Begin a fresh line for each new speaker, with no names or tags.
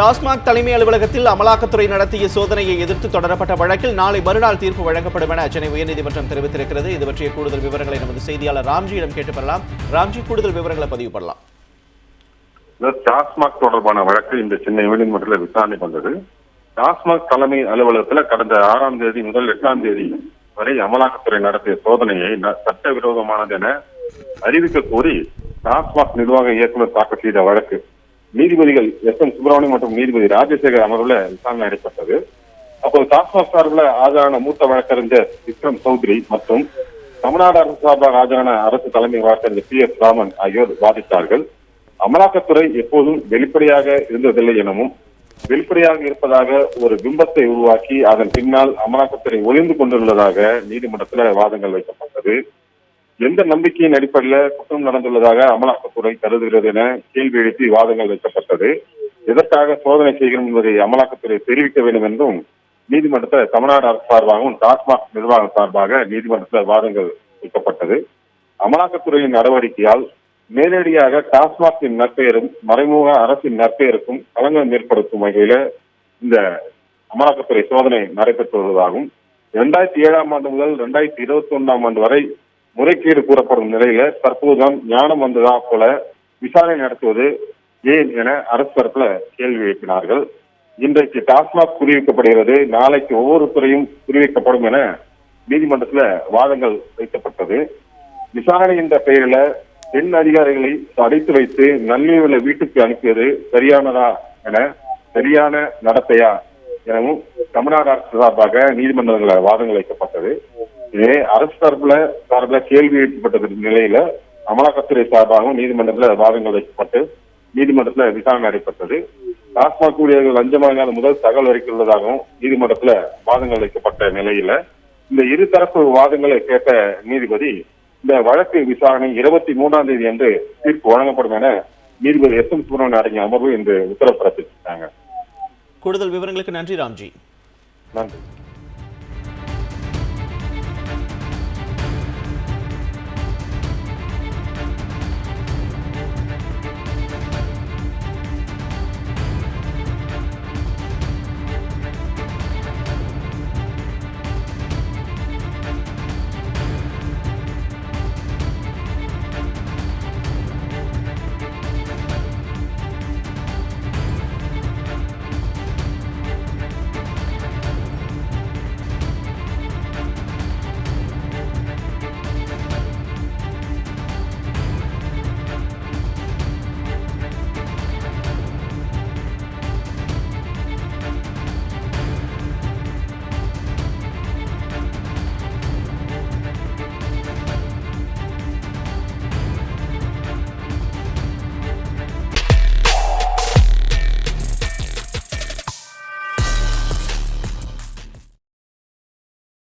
டாஸ்மாக் தலைமை அலுவலகத்தில் அமலாக்கத்துறை நடத்திய சோதனையை எதிர்த்து தொடரப்பட்ட வழக்கில் நாளை மறுநாள் தீர்ப்பு வழங்கப்படும் என சென்னை உயர்நீதிமன்றம் தெரிவித்திருக்கிறது. இது பற்றிய கூடுதல் விவரங்களை நமது செய்தியாளர் ராம்ஜியிடம் கேட்டு பெறலாம். ராம்ஜி, கூடுதல் விவரங்களை பதிவு பண்ணலாம்.
டாஸ்மாக் தொடர்பான வழக்கு இந்த சென்னை உயர்நீதிமன்றத்தில் விசாரணைக்கு வந்தது. டாஸ்மாக் தலைமை அலுவலகத்தில் கடந்த 6ஆம் தேதி முதல் 8ஆம் தேதி வரை அமலாக்கத்துறை நடத்திய சோதனையை சட்டவிரோதமானது என அறிவிக்க கோரி டாஸ்மாக் நிர்வாக இயக்குநர் தாக்கல் செய்த வழக்கு நீதிபதிகள் எஸ்.எம். சுப்பிரமணியம் மற்றும் நீதிபதி ராஜசேகர் அமர்வுல விசாரணை நடைபெற்றது. அப்போது டாஸ்மாக் சார்பில் ஆஜரான மூத்த வழக்கறிஞர் விக்ரம் சௌத்ரி மற்றும் தமிழ்நாடு அரசு சார்பாக ஆஜரான அரசு தலைமை வழக்கறிஞர் பி.எஸ். ராமன் ஆகியோர் வாதிட்டார்கள். அமலாக்கத்துறை எப்போதும் வெளிப்படையாக இருந்ததில்லை எனவும் வெளிப்படையாக இருப்பதாக ஒரு பிம்பத்தை உருவாக்கி அதன் பின்னால் அமலாக்கத்துறை ஒளிந்து கொண்டுள்ளதாக நீதிமன்றத்தில் வாதங்கள் வைக்கப்பட்டது. எந்த நம்பிக்கையின் அடிப்படையில் குற்றம் நடந்துள்ளதாக அமலாக்கத்துறை கருதுகிறது என கேள்வி எழுப்பி வாதங்கள் வைக்கப்பட்டது. எதற்காக சோதனை செய்கிறோம் என்பதை அமலாக்கத்துறை தெரிவிக்க வேண்டும் என்றும் நீதிமன்றத்தில் தமிழ்நாடு அரசு சார்பாகவும் டாஸ்மாக் நிர்வாகம் சார்பாக நீதிமன்றத்தில் வாதங்கள் வைக்கப்பட்டது. அமலாக்கத்துறையின் நடவடிக்கையால் நேரடியாக டாஸ்மாகின் நற்பெயரும் மறைமுக அரசின் நற்பெயருக்கும் களங்கம் ஏற்படுத்தும் வகையில இந்த அமலாக்கத்துறை சோதனை நடைபெற்று வருவதாகவும் 2007ஆம் ஆண்டு முதல் 2021ஆம் ஆண்டு வரை முறைகேடு கூறப்படும் நிலையில தற்போதுதான் ஞானம் வந்ததா போல விசாரணை நடத்துவது ஏன் என அரசு தரப்புல கேள்வி எழுப்பினார்கள். இன்றைக்கு டாஸ்மாக் குறிவிக்கப்படுகிறது, நாளைக்கு ஒவ்வொரு துறையும் குறிவிக்கப்படும் என நீதிமன்றத்துல வாதங்கள் வைக்கப்பட்டது. விசாரணை என்ற பெயரில பெண் அதிகாரிகளை அடைத்து வைத்து நல்லிவுல வீட்டுக்கு அனுப்பியது சரியானதா என சரியான நடத்தையா எனவும் தமிழ்நாடு அரசு சார்பாக நீதிமன்றங்கள வாதங்கள் வைக்கப்பட்டது. இதே அரசு சார்பில் கேள்வி எழுப்பப்பட்ட நிலையில அமலாக்கத்துறை சார்பாகவும் நீதிமன்றத்தில் வாதங்கள் வைக்கப்பட்டு நீதிமன்றத்தில் விசாரணை நடைபெற்றது. டாஸ்மாக் ஊழியர்கள் லஞ்சம் வாங்காத முதல் தகவல் வரைக்கும் உள்ளதாகவும் நீதிமன்றத்தில் வாதங்கள் வைக்கப்பட்ட நிலையில இந்த இருதரப்பு வாதங்களை கேட்ட நீதிபதி இந்த வழக்கு விசாரணை 23ஆம் தேதி அன்று தீர்ப்பு வழங்கப்படும் என நீதிபதி எஸ்.எம். சுப்பிரமணியன் அடங்கிய அமர்வு இன்று உத்தரவு பிறப்பிச்சிருக்காங்க.
கூடுதல் விவரங்களுக்கு நன்றி ராம்ஜி.
நன்றி.